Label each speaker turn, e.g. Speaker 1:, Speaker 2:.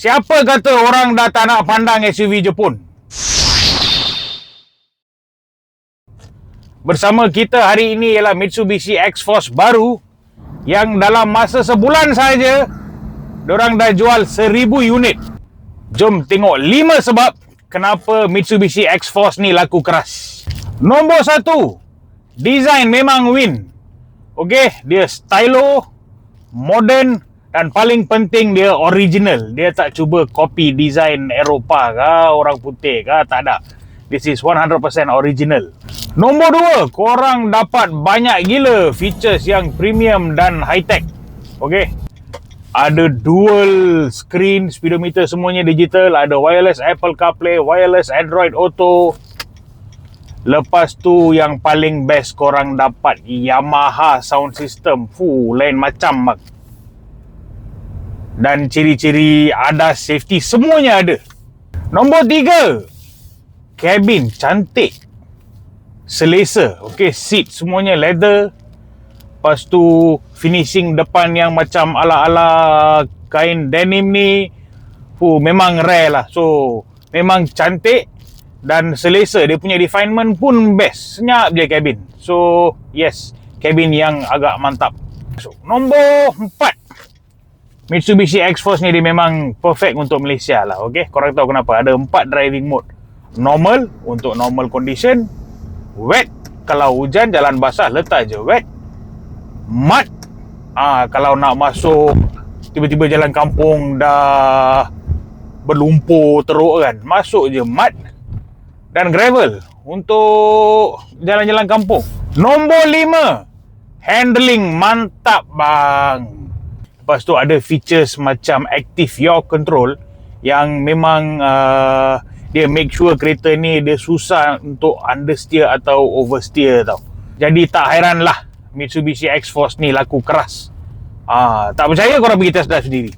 Speaker 1: Siapa kata orang dah tak nak pandang SUV Jepun? Bersama kita hari ini ialah Mitsubishi X-Force baru yang dalam masa sebulan saja diorang dah jual 1000 unit. Jom tengok 5 sebab kenapa Mitsubishi X-Force ni laku keras. Nombor 1, design memang win. Okey, dia stylo, modern dan paling penting dia original. Dia tak cuba copy design Eropah ke orang putih ke, tak ada. This is 100% original. Nombor 2, korang dapat banyak gila features yang premium dan high tech. Okey. Ada dual screen, speedometer semuanya digital, ada wireless Apple CarPlay, wireless Android Auto. Lepas tu yang paling best korang dapat Yamaha sound system. Lain macam. Dan ciri-ciri ADAS safety semuanya ada. Nombor 3, kabin cantik, selesa. Okey, seat semuanya leather. Lepas tu finishing depan yang macam ala-ala kain denim ni memang rare lah. So memang cantik dan selesa. Dia punya refinement pun best. Senyap je kabin. So yes, kabin yang agak mantap. So, nombor 4, Mitsubishi X-Force ni dia memang perfect untuk Malaysia lah. Okay, korang tahu kenapa? Ada 4 driving mode. Normal untuk normal condition, wet kalau hujan jalan basah letak je wet, mud kalau nak masuk tiba-tiba jalan kampung dah berlumpur teruk kan, masuk je mud, dan gravel untuk jalan-jalan kampung. Nombor 5, handling mantap bang. Lepas tu ada features macam active yaw control yang memang dia make sure kereta ni dia susah untuk understeer atau oversteer tau. Jadi tak hairan lah Mitsubishi X-Force ni laku keras. Tak percaya korang pergi test drive sendiri.